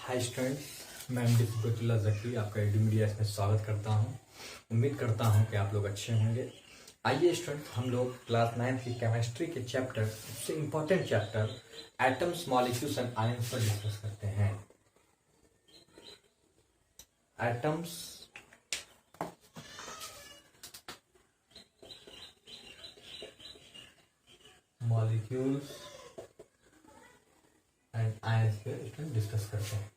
Hi students, मैं MD सिकरुल्लाह जकी आपका AD media में स्वागत करता हूं। उम्मीद करता हूं कि आप लोग अच्छे होंगे। आइए स्टूडेंट, हम लोग क्लास 9 की केमिस्ट्री के चैप्टर, सबसे important chapter atoms, molecules and ions पर डिस्कस करते हैं। एटम्स, मॉलिक्यूल्स एंड आयंस पे स्टूडेंट डिस्कस करते हैं।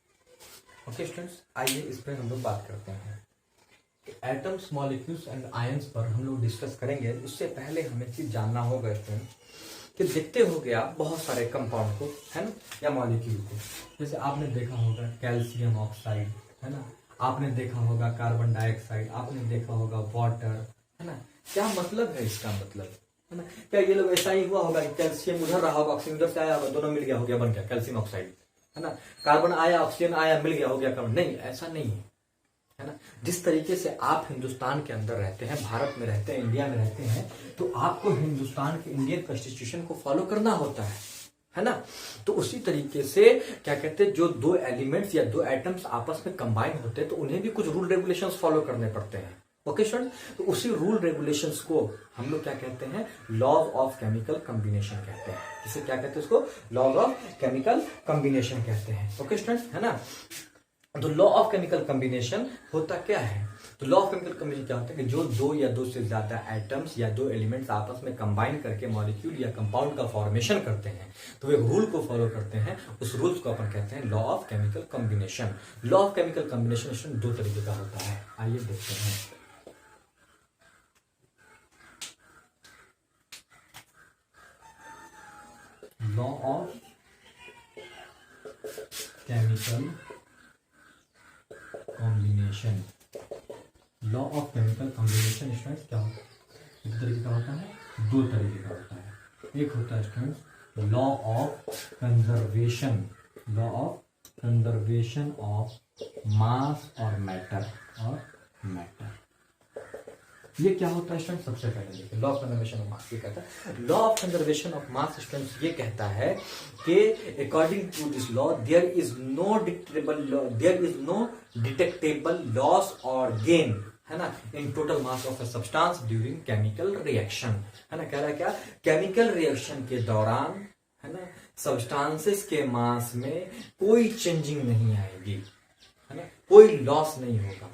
ओके स्टूडेंट्स, आइए इस पर हम लोग बात करते हैं। एटम्स, मॉलिक्यूल्स एंड आयंस पर हम लोग डिस्कस करेंगे। उससे पहले हमें चीज जानना होगा स्टूडेंट कि देखते होगे आप बहुत सारे कंपाउंड को, है ना, या मॉलिक्यूल को। जैसे आपने देखा होगा कैल्शियम ऑक्साइड, है ना, आपने देखा होगा कार्बन डाइऑक्साइड, आपने देखा होगा वाटर, है ना। क्या मतलब है इसका, मतलब है ना, क्या ये लोग ऐसा ही हुआ होगा कि कैल्शियम उधर रहा होगा, ऑक्सीजन उधर से आया होगा, दोनों मिल गया हो गया, बन गया कैल्शियम ऑक्साइड, है ना। कार्बन आया, ऑक्सीजन आया, मिल गया हो गया कार्बन। नहीं, ऐसा नहीं है ना। जिस तरीके से आप हिंदुस्तान के अंदर रहते हैं, भारत में रहते हैं, इंडिया में रहते हैं, तो आपको हिंदुस्तान के इंडियन कॉन्स्टिट्यूशन को फॉलो करना होता है ना। तो उसी तरीके से क्या कहते हैं, जो दो एलिमेंट्स या दो एटम्स आपस में कंबाइन होते हैं तो उन्हें भी कुछ रूल रेगुलेशंस फॉलो करने पड़ते हैं। ओके स्टूडेंट, तो उसी रूल रेगुलेशंस को हम लोग क्या कहते हैं, लॉज ऑफ केमिकल कॉम्बिनेशन कहते हैं। किसे क्या कहते हैं, उसको लॉज ऑफ केमिकल कॉम्बिनेशन कहते हैं। ओके स्टूडेंट, है ना। तो लॉ ऑफ केमिकल कॉम्बिनेशन होता क्या है, तो लॉ ऑफ केमिकल कॉम्बिनेशन क्या होता है कि जो दो या दो से ज्यादा एटम्स या दो एलिमेंट्स आपस में कंबाइन करके मॉलिक्यूल या कंपाउंड का फॉर्मेशन करते हैं, तो वे रूल को फॉलो करते हैं। उस रूल्स को अपन कहते हैं law of chemical combination. Law of chemical combination दो तरीके का होता है, आइए देखते हैं। Law of chemical combination. Law of chemical combination students क्या होता है, एक तरीके का होता है, दो तरीके का होता है। एक होता है students law of conservation, law of conservation of मास और मैटर, ये क्या होता है स्टूडेंट, सबसे पहले देखिए law of conservation of mass. ये कहता है law of conservation of mass students, ये कहता है कि according to this law there is no detectable loss और गेन, है ना, in total mass of a substance during chemical reaction, है ना। कह रहा है क्या, केमिकल रिएक्शन के दौरान, है ना, सब्सटेंसेस के मास में कोई चेंजिंग नहीं आएगी, है ना, कोई लॉस नहीं होगा,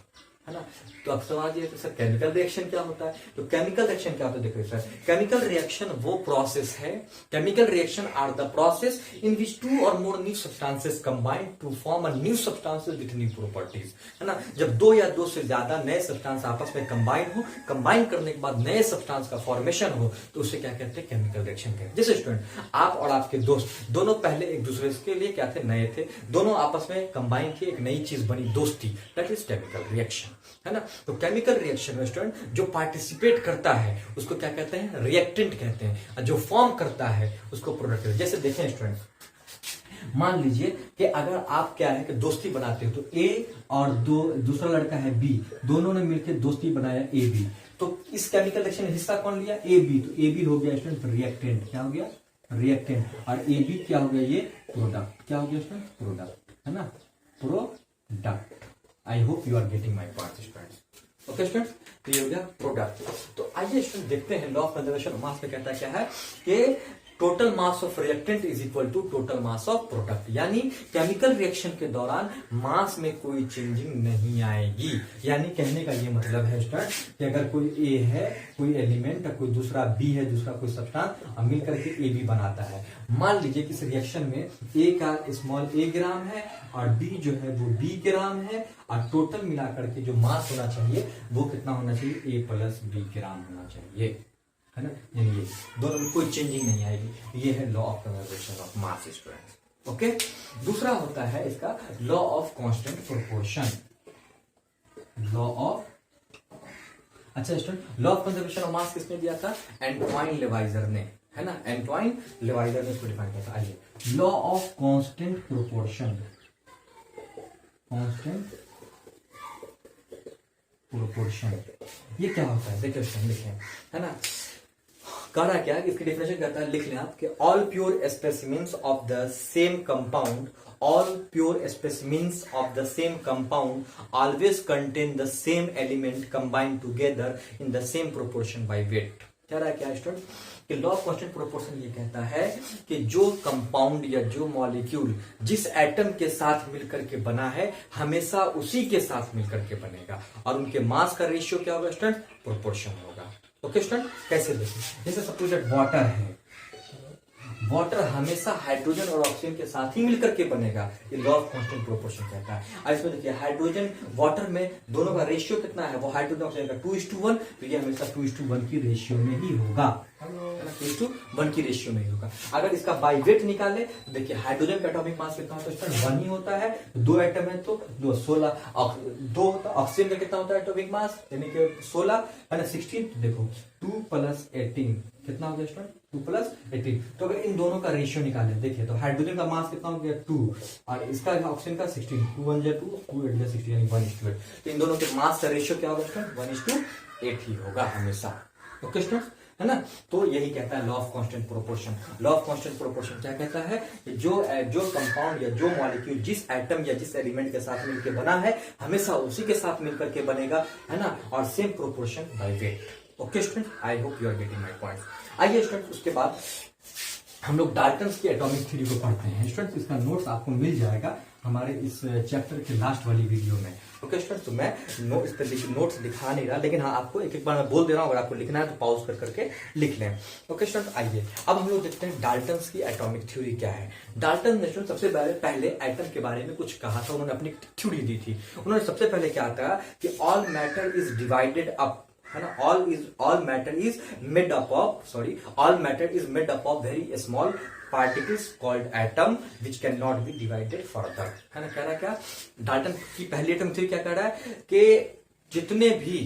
है ना। तो अब सवाल ये है सर केमिकल रिएक्शन क्या होता है, तो केमिकल रिएक्शन क्या होता है, देखो सर, केमिकल रिएक्शन वो प्रोसेस है, chemical reaction are the process in which two और more new substances combine to form a new substances with new properties, है ना। जब दो या दो से ज्यादा नए सब्सटेंस आपस में कंबाइन हो, कंबाइन करने के बाद नए सब्सटेंस का फॉर्मेशन हो, तो उसे क्या कहते हैं, केमिकल रिएक्शन कहते हैं। जैसे स्टूडेंट, आप और आपके दोस्त दोनों पहले एक दूसरे के लिए क्या थे, नए थे, दोनों आपस में कंबाइन किए, एक नई चीज बनी, दोस्ती, दैट इज केमिकल रिएक्शन, है ना। तो केमिकल रिएक्शन में स्टूडेंट जो पार्टिसिपेट करता है उसको क्या कहते हैं, रिएक्टेंट कहते हैं, और जो फॉर्म करता है उसको प्रोडक्ट। जैसे देखें स्टूडेंट, मान लीजिए कि अगर आप क्या है कि दोस्ती बनाते हो, तो ए और दूसरा लड़का है बी, दोनों ने मिलकर दोस्ती बनाया ए बी, तो इस केमिकल रिएक्शन में हिस्सा कौन लिया, ए बी, तो ए बी हो गया स्टूडेंट रिएक्टेंट, क्या हो गया, रिएक्टेंट, और ए बी क्या हो गया, ये प्रोडक्ट, क्या हो गया स्टूडेंट, प्रोडक्ट, है ना, product. I hope you are getting my point students. Okay students, तो ये हो गया प्रोडक्ट। तो आइए स्टूडेंट देखते हैं law of conservation of mass में कहता क्या है कि total mass of reactant is equal to total mass of product, यानी केमिकल रिएक्शन के दौरान मास में कोई चेंजिंग नहीं आएगी। यानी कहने का ये मतलब है स्टूडेंट कि अगर कोई ए है, कोई एलिमेंट, कोई दूसरा बी है, दूसरा कोई सब्सटेंस, और मिलकर के ए बी बनाता है। मान लीजिए कि इस रिएक्शन में ए का स्मॉल ए ग्राम है और बी जो है वो बी ग्राम है, और टोटल मिलाकर के जो मास होना चाहिए वो कितना होना चाहिए, ए प्लस बी ग्राम होना चाहिए, है ना। यानी ये दोनों में कोई चेंजिंग नहीं आएगी। ये है law of conservation of mass students. Okay, दूसरा होता है इसका law of constant proportion, law of, अच्छा student, law of conservation of mass किसने दिया था, एंटवाइन लेवाइजर ने, है ना, एंटवाइन लेवाइजर ने इसको डिफाइन किया था। आइए, law of constant proportion, constant proportion, ये क्या होता है, देखिए स्टूडेंट, देखें, है ना, कह रहा क्या है कि इसकी डेफिनेशन कहता है, लिख लें आप कि all pure specimens of the same compound, all pure specimens of the same compound always contain the same element combined together in the same proportion by weight। कह रहा है क्या स्टूडेंट कि लॉ ऑफ कांस्टेंट प्रोपोर्शन ये कहता है कि जो कंपाउंड या जो मॉलिक्यूल जिस एटम के साथ मिलकर के बना है हमेशा उसी के साथ मिलकर के बनेगा, और उनके मास का रेशियो क्या होगा स्टूडेंट, प्रोपोर्शन होगा। ओके स्टूडेंट, कैसे देखें, जैसे सपोज वाटर है, वाटर हमेशा हाइड्रोजन और ऑक्सीजन के साथ ही मिलकर के बनेगा, ये लॉ ऑफ कांस्टेंट प्रोपोर्शन कहता है। अब इसमें देखिए हाइड्रोजन वाटर में दोनों का रेशियो कितना है, वो हाइड्रोजन ऑक्सीजन का 2:1, तो ये हमेशा 2:1 की रेशियो में ही होगा, 2:1 की रेशियो में ही होगा। अगर इसका बाई वेट निकाले तो देखिए हाइड्रोजन का एटॉमिक मास कितना होता है, 1 ही होता है, 2 एटम है तो 16, 2 ऑक्सीजन का कितना होता है एटॉमिक मास, यानी कि 16 है ना, 16, तो देखो 2 + 18 कितना हो गया स्टूडेंट, 2 + 18। तो अगर इन दोनों का रेशियो निकाले, देखिए तो हाइड्रोजन का मास कितना हो गया 2 और इसका ऑक्सीजन का 16, 2 × 1 = 2, 2 × 8 = 16, यानी 1:8। तो इन दोनों के मास का रेशियो क्या होगा स्टूडेंट, 1:8 ही होगा हमेशा। ओके स्टूडेंट, है ना, तो यही कहता है law of constant proportion. Law of constant proportion क्या कहता है कि जो कंपाउंड या जो मॉलिक्यूल जिस एटम या जिस एलिमेंट के साथ मिलकर बना है हमेशा उसी के साथ मिलकर के बनेगा, है ना, और same proportion by weight. Okay student, I hope you are getting my point. आइए स्टूडेंट, उसके बाद हम लोग डाल्टन्स की एटॉमिक थ्योरी को पढ़ते हैं। स्टूडेंट, इसका नोट्स आपको मिल जाएगा हमारे इस चैप्टर के लास्ट वाली वीडियो में। ओके स्टूडेंट, तो मैं इस पर नोट्स दिखा नहीं रहा, लेकिन हाँ आपको एक एक बार मैं बोल दे रहा हूँ, अगर आपको लिखना है तो पॉज कर करके लिख लें। ओके स्टूडेंट, आइए अब हम लोग देखते हैं डाल्टन्स की एटॉमिक थ्योरी क्या है। डाल्टन ने सबसे पहले एटम के बारे में कुछ कहा था, उन्होंने अपनी थ्योरी दी थी। उन्होंने सबसे पहले क्या था कि all matter is divided up, है ना, all matter is made up of very small particles called atom which cannot be divided further। है ना, कह रहा है क्या, डाल्टन की पहली एटम थ्योरी क्या कह रहा है कि जितने भी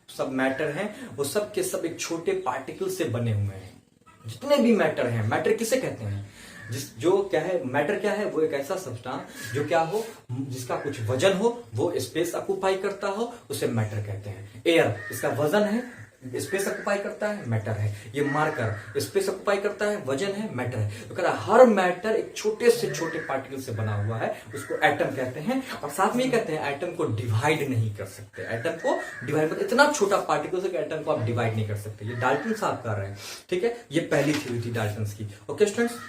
सब मैटर हैं वो सब के सब एक छोटे पार्टिकल से बने हुए हैं। जितने भी मैटर हैं, मैटर किसे कहते हैं, जो क्या है, मैटर क्या है, वो एक ऐसा सब्सटेंस जो क्या हो, जिसका कुछ वजन हो, वो स्पेस ऑक्युपाई करता हो, उसे मैटर कहते हैं। एयर, इसका वजन है, स्पेस ऑक्युपाई करता है, मैटर है। ये मार्कर स्पेस ऑक्युपाई करता है, वजन है, मैटर है। तो कह रहा है हर मैटर एक छोटे से छोटे पार्टिकल से बना हुआ है, उसको एटम कहते हैं। और साथ में ये कहते हैं एटम को डिवाइड नहीं कर सकते, एटम को डिवाइड, मतलब इतना छोटा पार्टिकल से कि एटम को आप डिवाइड नहीं कर सकते। ये डाल्टन साहब कर रहे हैं, ठीक है। ये पहली थ्योरी थी डाल्टन की। ओके स्टूडेंट्स,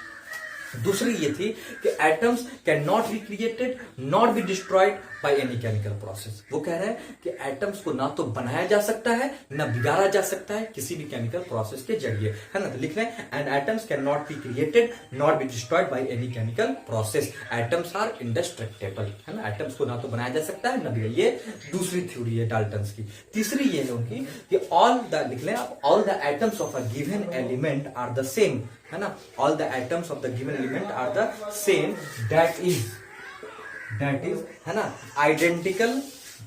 दूसरी ये थी कि atoms can not be created not be destroyed by any chemical process. वो कह रहे हैं कि एटम्स को ना तो बनाया जा सकता है ना बिगाड़ा जा सकता है किसी भी केमिकल प्रोसेस के जरिए, है ना। तो लिख रहे हैं and atoms can not be created not be destroyed by any chemical process, atoms are indestructible, है ना। एटम्स को ना तो बनाया जा सकता है ना बिगाड़ा, ये दूसरी थ्योरी है डाल्टन्स की। तीसरी ये है उनकी कि ऑल द, लिख लें आप, all the atoms of a given element are the same, है ना। All the atoms of the given element are the same, that is, है ना, identical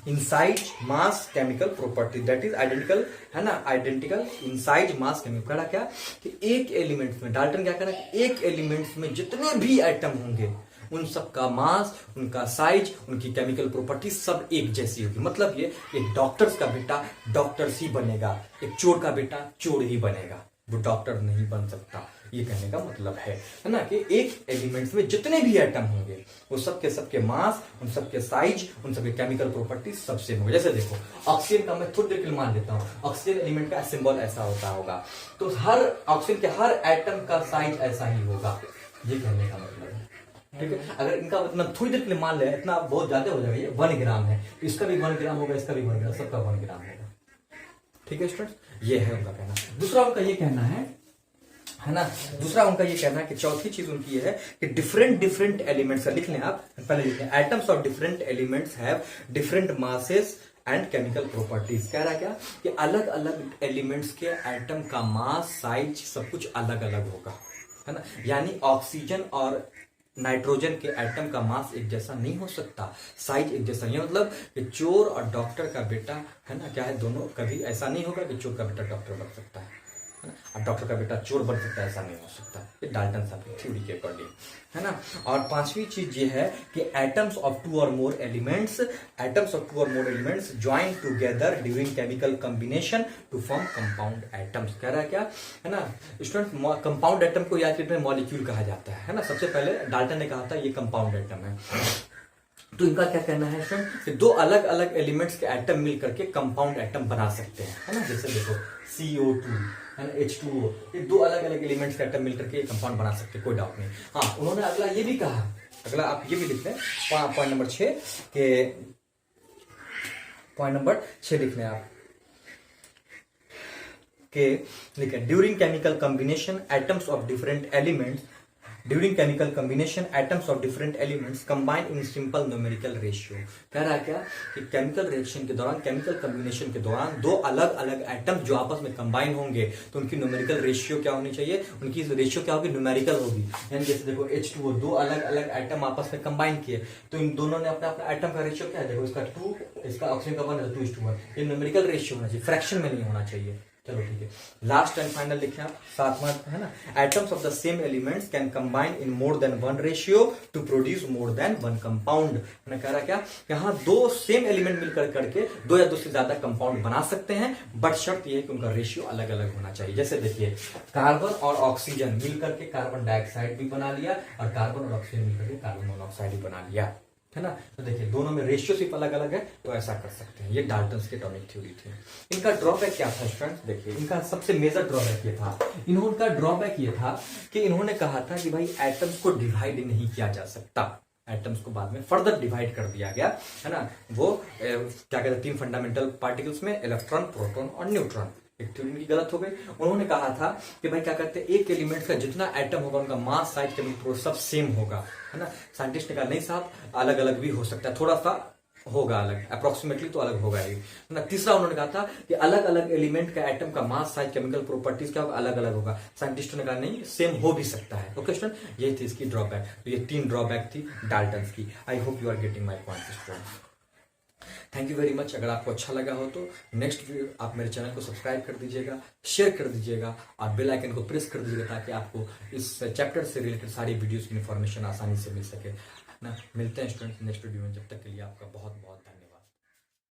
in size mass chemical property, that is identical, है ना, identical in size mass chemical. कह रहा क्या कि एक एलिमेंट में, डाल्टन क्या कह रहा है, एक एलिमेंट्स में जितने भी एटम होंगे उन सब का मास, उनका साइज, उनकी केमिकल प्रॉपर्टी सब एक जैसी होगी। मतलब ये एक डॉक्टर्स का बेटा डॉक्टर्स ही बनेगा, एक चोर का बेटा चोर ही बनेगा, वो डॉक्टर नहीं बन सकता। ये कहने का मतलब है ना, कि एक एलिमेंट्स में जितने भी एटम होंगे वो सबके मास, उन सबके साइज, उन सबके केमिकल प्रॉपर्टी सब सेम होंगे। जैसे देखो ऑक्सीजन का मैं थोड़ी देर के लिए मान लेता हूँ, ऑक्सीजन एलिमेंट का सिंबल ऐसा होगा, तो हर ऑक्सीजन के हर एटम का साइज ऐसा ही होगा, ये कहने का मतलब है, ठीक है। अगर इनका मतलब थोड़ी देर के लिए मान ले, इतना बहुत ज्यादा हो जाएगा, ये 1 ग्राम है, तो इसका भी 1 ग्राम होगा, इसका भी 1 ग्राम, सबका 1 ग्राम होगा, ठीक है स्टूडेंट्स। ये है उनका कहना। दूसरा उनका ये कहना है ना, दूसरा उनका ये कहना है कि चौथी चीज उनकी ये है कि डिफरेंट एलिमेंट्स, लिख लें आप, पहले लिखें, atoms of different elements have different masses and chemical properties. कह रहा क्या कि अलग अलग एलिमेंट्स के एटम का मास, साइज सब कुछ अलग अलग होगा, है ना। यानी ऑक्सीजन और नाइट्रोजन के एटम का मास एक जैसा नहीं हो सकता, साइज एक जैसा नहीं, मतलब कि चोर और डॉक्टर का बेटा, है ना, क्या है, दोनों कभी ऐसा नहीं होगा कि चोर का बेटा डॉक्टर बन सकता है, है ना। अब डॉक्टर का बेटा चोर बन सकता है, ऐसा नहीं हो सकता, ये डाल्टन साहब की थ्योरी के अकॉर्डिंग, है ना। और पांचवी चीज ये है कि एटम्स ऑफ टू और more elements join together during chemical combination to form compound atoms. कह रहा है क्या, है ना स्टूडेंट, कंपाउंड एटम को याद रखना मॉलिक्यूल कहा जाता है ना। सबसे पहले डाल्टन ने कहा था ये कंपाउंड एटम है। तो इनका क्या कहना है फ्रेंड कि दो अलग अलग एलिमेंट्स के एटम मिल करके कंपाउंड एटम बना सकते हैं, है ना। जैसे देखो CO2 है ना, H2O, ये दो अलग अलग एलिमेंट्स के एटम मिल करके कंपाउंड बना सकते हैं, कोई डाउट नहीं। हाँ, उन्होंने अगला ये भी कहा, अगला आप ये भी लिख लें, पॉइंट नंबर 6 के पॉइंट नंबर 6 लिख लें आप के लिखें, during chemical combination atoms of different elements combine in simple numerical ratio. कह रहा है क्या कि केमिकल रिएक्शन के दौरान, केमिकल कॉम्बिनेशन के दौरान दो अलग अलग एटम्स जो आपस में कंबाइन होंगे तो उनकी न्यूमेरिकल रेशियो क्या होनी चाहिए, उनकी रेशियो क्या होगी, न्यूमेरिकल होगी। यानी जैसे देखो H2O, दो अलग अलग एटम आपस में कंबाइन किए तो इन दोनों ने अपना अपना एटम का रेशियो क्या है, देखो इसका 2, इसका ऑक्सीजन का 1 है, 2:1। ये न्यूमेरिकल रेशियो होना चाहिए, फ्रैक्शन में नहीं होना चाहिए। चलो ठीक है, लास्ट एंड फाइनल लिखे आप, सातवां है ना, atoms of the same elements can combine in more than one ratio two produce more than one compound. मैंने कह रहा क्या, यहाँ दो सेम एलिमेंट मिलकर करके दो या दो से ज्यादा कंपाउंड बना सकते हैं, बट शर्त यह है कि उनका रेशियो अलग अलग होना चाहिए। जैसे देखिए, कार्बन और ऑक्सीजन मिलकर के कार्बन डाइऑक्साइड भी बना लिया और कार्बन और ऑक्सीजन मिलकर के कार्बन मोनोऑक्साइड भी बना लिया, है ना। तो देखिए दोनों में रेशियो सिर्फ अलग अलग है, तो ऐसा कर सकते हैं। ये डाल्टन्स की एटॉमिक थ्योरी थी। इनका ड्रॉबैक क्या था स्टूडेंट्स, देखिए इनका सबसे मेजर ड्रॉबैक ये था, इनका ड्रॉबैक ये था कि इन्होंने कहा था कि भाई एटम्स को डिवाइड नहीं किया जा सकता। एटम्स को बाद में फर्दर डिवाइड कर दिया गया, है ना। वो क्या कहते हैं, 3 फंडामेंटल पार्टिकल्स में, इलेक्ट्रॉन, प्रोटॉन और न्यूट्रॉन। एक थ्योरी की गलत हो गई। उन्होंने कहा था कि भाई क्या करते हैं, एक एलिमेंट का जितना एटम होगा उनका मास, साइज, केमिकल सब सेम होगा, है ना। साइंटिस्ट ने कहा नहीं साहब, अलग अलग भी हो सकता है, थोड़ा सा होगा अलग, अप्रोक्सीमेटली तो अलग होगा ही, है ना। तीसरा उन्होंने कहा था कि अलग अलग एलिमेंट का एटम का मास, साइज, केमिकल प्रॉपर्टीज क्या होगा, अलग अलग होगा। साइंटिस्टों ने कहा नहीं, सेम हो भी सकता है। ओके स्टूडेंट, ये थी इसकी ड्रॉबैक। तो ये 3 ड्रॉबैक थी डाल्टन्स की। I hope you are getting my point student. Thank you very much. अगर आपको अच्छा लगा हो तो नेक्स्ट वीडियो आप मेरे चैनल को सब्सक्राइब कर दीजिएगा, शेयर कर दीजिएगा और बेल आइकन को प्रेस कर दीजिएगा ताकि आपको इस चैप्टर से रिलेटेड सारी वीडियोस की इन्फॉर्मेशन आसानी से मिल सके, ना। मिलते हैं स्टूडेंट्स नेक्स्ट वीडियो में, जब तक के लिए आपका बहुत बहुत धन्यवाद।